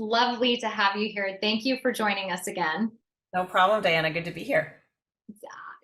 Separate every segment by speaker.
Speaker 1: lovely to have you here. Thank you for joining us again.
Speaker 2: No problem, Diana. Good to be here.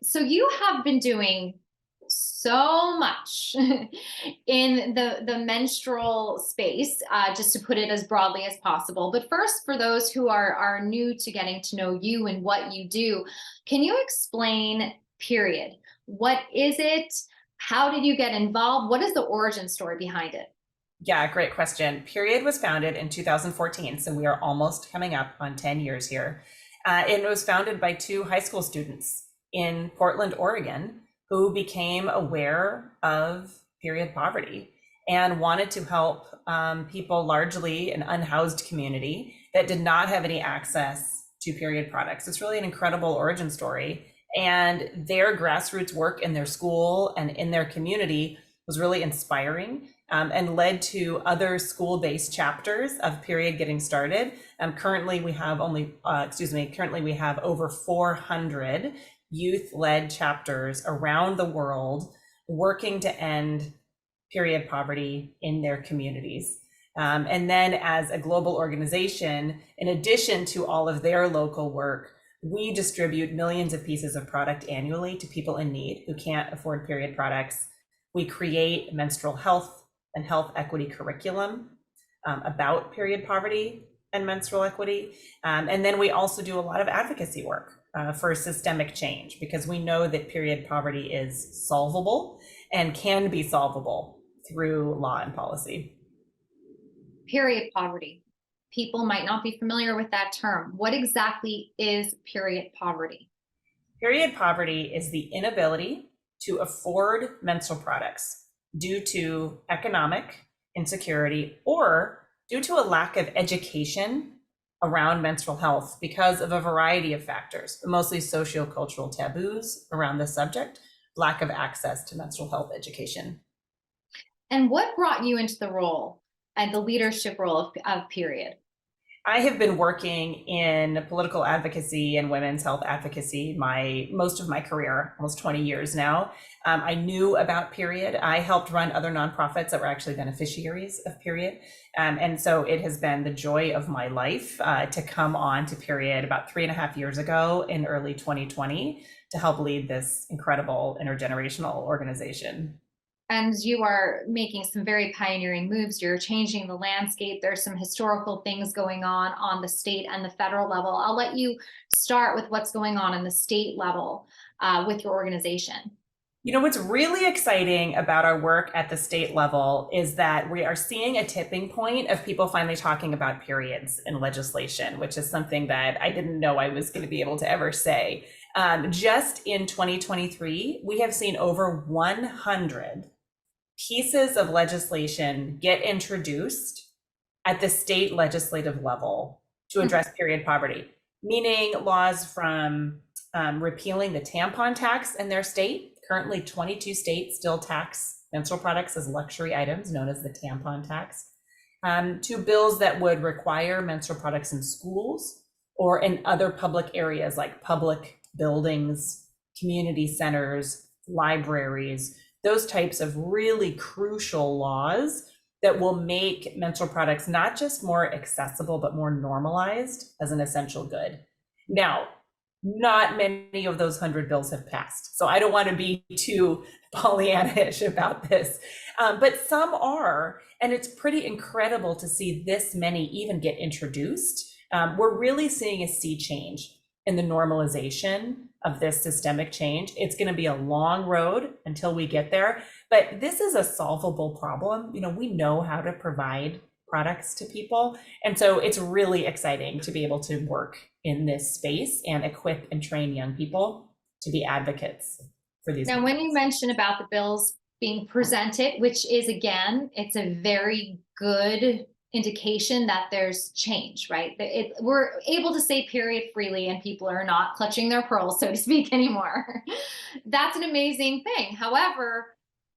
Speaker 1: So you have been doing so much in the menstrual space, just to put it as broadly as possible. But first, for those who are new to getting to know you and what you do, can you explain period? What is it? How did you get involved? What is the origin story behind it?
Speaker 2: Yeah, great question. Period was founded in 2014, so we are almost coming up on 10 years here. It was founded by two high school students in Portland, Oregon, who became aware of period poverty and wanted to help people, largely an unhoused community that did not have any access to period products. It's really an incredible origin story. And their grassroots work in their school and in their community was really inspiring, and led to other school-based chapters of period getting started. Currently we have over 400 youth-led chapters around the world working to end period poverty in their communities. And then as a global organization, in addition to all of their local work, we distribute millions of pieces of product annually to people in need who can't afford period products. We create menstrual health and health equity curriculum about period poverty and menstrual equity. And then we also do a lot of advocacy work for systemic change, because we know that period poverty is solvable and can be solvable through law and policy.
Speaker 1: Period poverty. People might not be familiar with that term. What exactly is period poverty?
Speaker 2: Period poverty is the inability to afford menstrual products due to economic insecurity or due to a lack of education around menstrual health because of a variety of factors, but mostly sociocultural taboos around the subject, lack of access to menstrual health education.
Speaker 1: And what brought you into the role and the leadership role of period?
Speaker 2: I have been working in political advocacy and women's health advocacy most of my career, almost 20 years now. I knew about period. I helped run other nonprofits that were actually beneficiaries of period. And so it has been the joy of my life to come on to period about 3.5 years ago in early 2020 to help lead this incredible intergenerational organization.
Speaker 1: And you are making some very pioneering moves. You're changing the landscape. There's some historical things going on the state and the federal level. I'll let you start with what's going on the state level with your organization.
Speaker 2: You know, what's really exciting about our work at the state level is that we are seeing a tipping point of people finally talking about periods in legislation, which is something that I didn't know I was going to be able to ever say. Just in 2023, we have seen over 100 pieces of legislation get introduced at the state legislative level to address period poverty, meaning laws from repealing the tampon tax in their state. Currently, 22 states still tax menstrual products as luxury items, known as the tampon tax, to bills that would require menstrual products in schools or in other public areas like public buildings, community centers, libraries, those types of really crucial laws that will make menstrual products not just more accessible, but more normalized as an essential good. Now, not many of those 100 bills have passed, so I don't want to be too Pollyanna-ish about this, but some are, and it's pretty incredible to see this many even get introduced. We're really seeing a sea change in the normalization of this systemic change. It's going to be a long road until we get there, but this is a solvable problem. You know, we know how to provide products to people. And so it's really exciting to be able to work in this space and equip and train young people to be advocates for these.
Speaker 1: Now, when you mention about the bills being presented, which is, again, it's a very good indication that there's change, right? We're able to say period freely and people are not clutching their pearls, so to speak, anymore. That's an amazing thing. However,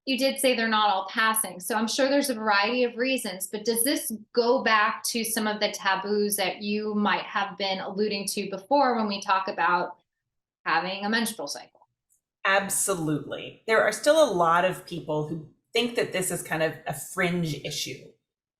Speaker 1: you did say they're not all passing. So I'm sure there's a variety of reasons, but does this go back to some of the taboos that you might have been alluding to before when we talk about having a menstrual cycle?
Speaker 2: Absolutely. There are still a lot of people who think that this is kind of a fringe issue,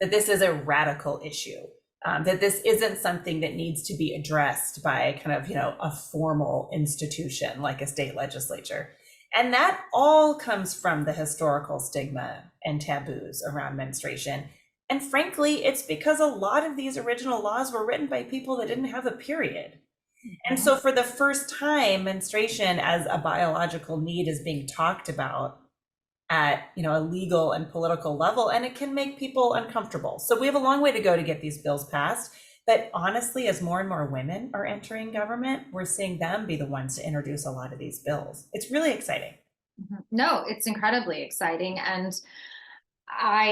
Speaker 2: that this is a radical issue. that this isn't something that needs to be addressed by kind of, a formal institution like a state legislature. And that all comes from the historical stigma and taboos around menstruation. And frankly, it's because a lot of these original laws were written by people that didn't have a period. And so for the first time, menstruation as a biological need is being talked about at a legal and political level, and it can make people uncomfortable. So we have a long way to go to get these bills passed. But honestly, as more and more women are entering government, we're seeing them be the ones to introduce a lot of these bills. It's really exciting.
Speaker 1: No, it's incredibly exciting. And I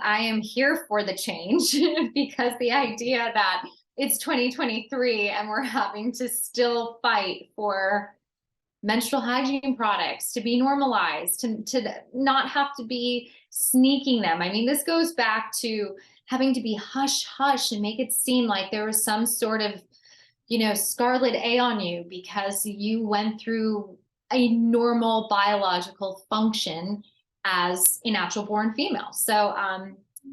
Speaker 1: am here for the change because the idea that it's 2023 and we're having to still fight for menstrual hygiene products to be normalized, to not have to be sneaking them. I mean, this goes back to having to be hush hush and make it seem like there was some sort of, scarlet A on you because you went through a normal biological function as a natural born female. So,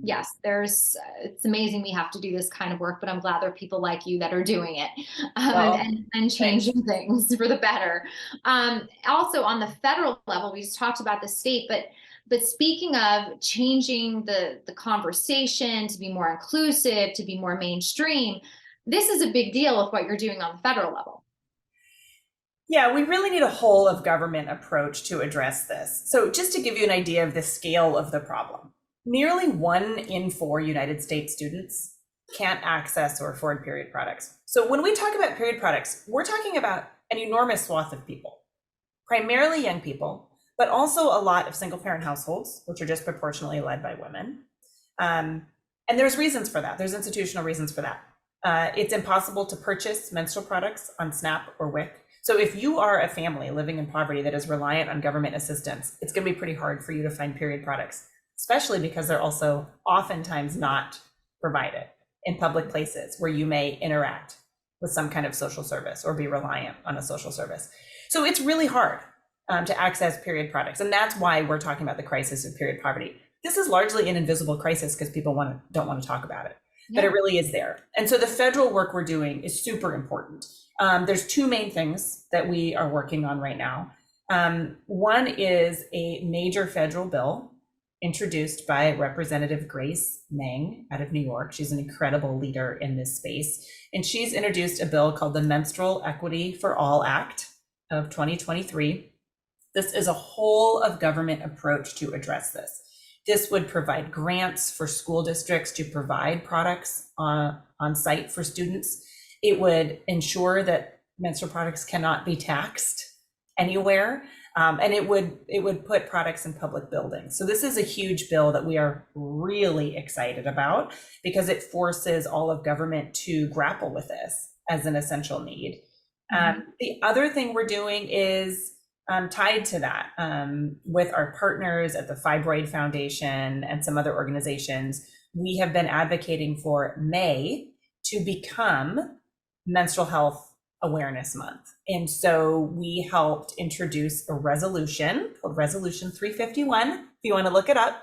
Speaker 1: yes, it's amazing we have to do this kind of work, but I'm glad there are people like you that are doing it, and changing things for the better. Also on the federal level, we just talked about the state, but speaking of changing the conversation to be more inclusive, to be more mainstream, this is a big deal with what you're doing on the federal level.
Speaker 2: Yeah, we really need a whole of government approach to address this. So just to give you an idea of the scale of the problem, nearly 1 in 4 United States students can't access or afford period products. So when we talk about period products, we're talking about an enormous swath of people, primarily young people, but also a lot of single parent households, which are disproportionately led by women. And there's reasons for that. There's institutional reasons for that. It's impossible to purchase menstrual products on SNAP or WIC. So if you are a family living in poverty that is reliant on government assistance, it's going to be pretty hard for you to find period products, especially because they're also oftentimes not provided in public places where you may interact with some kind of social service or be reliant on a social service. So it's really hard to access period products. And that's why we're talking about the crisis of period poverty. This is largely an invisible crisis because people don't want to talk about it, but it really is there. And so the federal work we're doing is super important. There's 2 main things that we are working on right now. One is a major federal bill introduced by Representative Grace Meng out of New York. She's an incredible leader in this space. And she's introduced a bill called the Menstrual Equity for All Act of 2023. This is a whole of government approach to address this. This would provide grants for school districts to provide products on site for students. It would ensure that menstrual products cannot be taxed anywhere. And it would put products in public buildings. So this is a huge bill that we are really excited about because it forces all of government to grapple with this as an essential need. The other thing we're doing is tied to that with our partners at the Fibroid Foundation and some other organizations. We have been advocating for May to become Menstrual Health Awareness Month. And so we helped introduce a resolution called Resolution 351, if you want to look it up,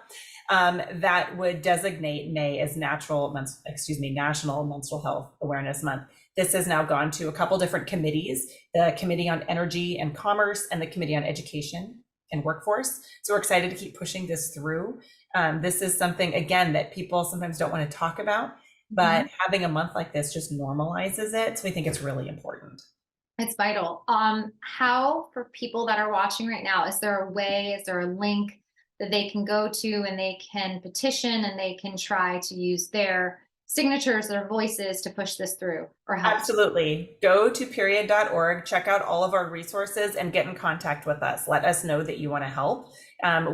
Speaker 2: that would designate May as National Menstrual Health Awareness Month. This has now gone to a couple different committees, the Committee on Energy and Commerce and the Committee on Education and Workforce. So we're excited to keep pushing this through. This is something, again, that people sometimes don't want to talk about, but having a month like this just normalizes it. So we think it's really important.
Speaker 1: It's vital. How, for people that are watching right now, is there a link that they can go to and they can petition and they can try to use their signatures, their voices to push this through or help?
Speaker 2: Absolutely. Go to period.org, check out all of our resources and get in contact with us. Let us know that you want to help.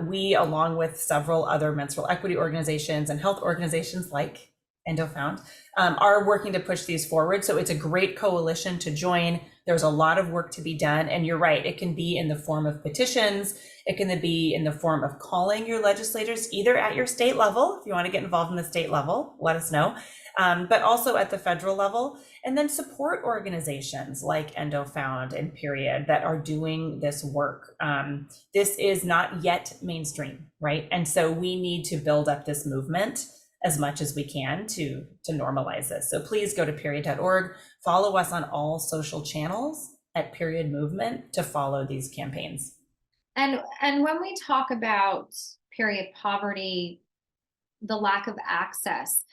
Speaker 2: We, along with several other menstrual equity organizations and health organizations like EndoFound, are working to push these forward. So it's a great coalition to join. There's a lot of work to be done. And you're right, it can be in the form of petitions. It can be in the form of calling your legislators, either at your state level. If you want to get involved in the state level, let us know. But also at the federal level, and then support organizations like EndoFound and Period that are doing this work. This is not yet mainstream, right? And so we need to build up this movement as much as we can to normalize this. So please go to period.org, follow us on all social channels at Period Movement to follow these campaigns.
Speaker 1: And when we talk about period poverty, the lack of access,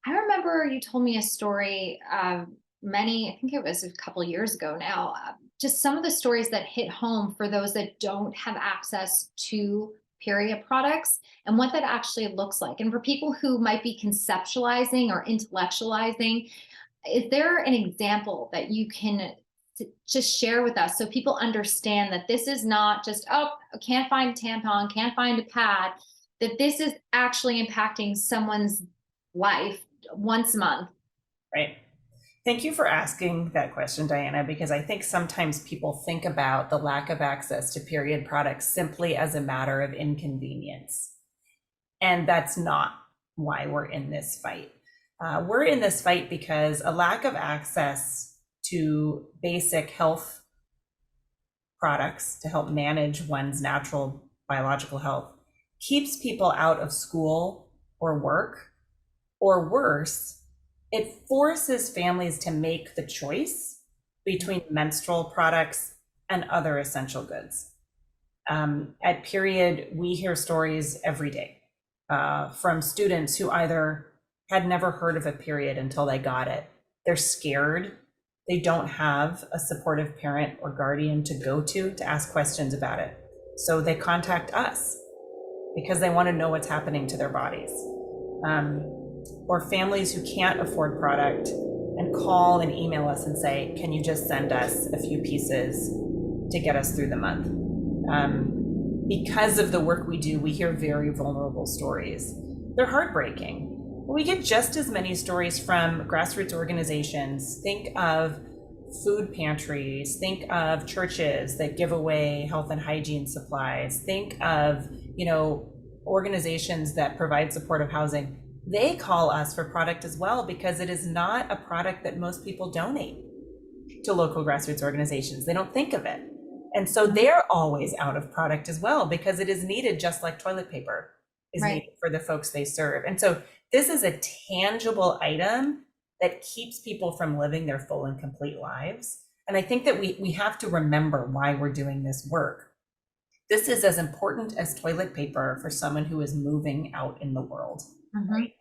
Speaker 1: I remember you told me a story I think it was a couple of years ago now, just some of the stories that hit home for those that don't have access to period products and what that actually looks like. And for people who might be conceptualizing or intellectualizing, is there an example that you can just share with us so people understand that this is not just, oh, can't find a tampon, can't find a pad, that this is actually impacting someone's life once a month?
Speaker 2: Right. Thank you for asking that question, Diana, because I think sometimes people think about the lack of access to period products simply as a matter of inconvenience. And that's not why we're in this fight. We're in this fight because a lack of access to basic health products to help manage one's natural biological health keeps people out of school or work, or worse, it forces families to make the choice between menstrual products and other essential goods. At Period, we hear stories every day from students who either had never heard of a period until they got it. They're scared. They don't have a supportive parent or guardian to go to ask questions about it. So they contact us because they want to know what's happening to their bodies. Or families who can't afford product and call and email us and say, can you just send us a few pieces to get us through the month? Because of the work we do, we hear very vulnerable stories. They're heartbreaking. We get just as many stories from grassroots organizations. Think of food pantries, think of churches that give away health and hygiene supplies, think of, organizations that provide supportive housing. They call us for product as well because it is not a product that most people donate to local grassroots organizations. They don't think of it. And so they're always out of product as well because it is needed just like toilet paper is needed for the folks they serve. And so this is a tangible item that keeps people from living their full and complete lives. And I think that we have to remember why we're doing this work. This is as important as toilet paper for someone who is moving out in the world. Right?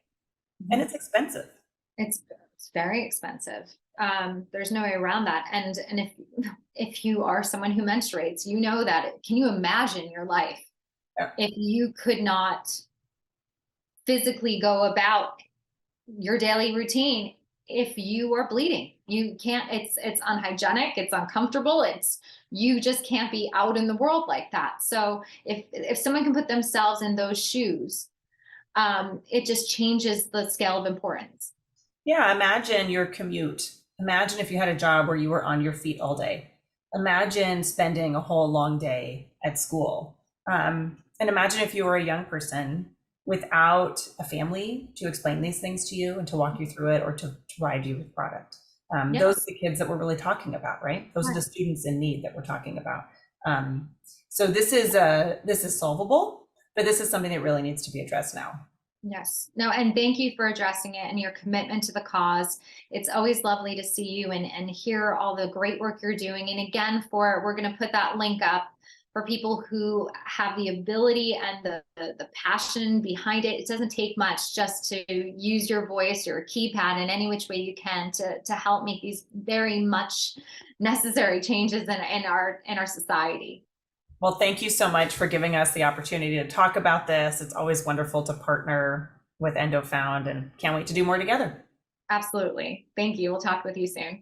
Speaker 2: And it's expensive.
Speaker 1: It's very expensive. There's no way around that. And if you are someone who menstruates, you know that. Can you imagine your life if you could not physically go about your daily routine if you are bleeding? You can't. It's unhygienic. It's uncomfortable. You just can't be out in the world like that. So if someone can put themselves in those shoes, it just changes the scale of importance.
Speaker 2: Yeah, imagine your commute. Imagine if you had a job where you were on your feet all day. Imagine spending a whole long day at school. And imagine if you were a young person without a family to explain these things to you and to walk you through it or to provide you with product. Those are the kids that we're really talking about, right? Those are the students in need that we're talking about. So this is solvable, but this is something that really needs to be addressed now.
Speaker 1: Yes. No, and thank you for addressing it and your commitment to the cause. It's always lovely to see you and hear all the great work you're doing. And again, we're going to put that link up for people who have the ability and the passion behind it. It doesn't take much just to use your voice or keypad in any which way you can to help make these very much necessary changes in our society.
Speaker 2: Well, thank you so much for giving us the opportunity to talk about this. It's always wonderful to partner with EndoFound and can't wait to do more together.
Speaker 1: Absolutely. Thank you. We'll talk with you soon.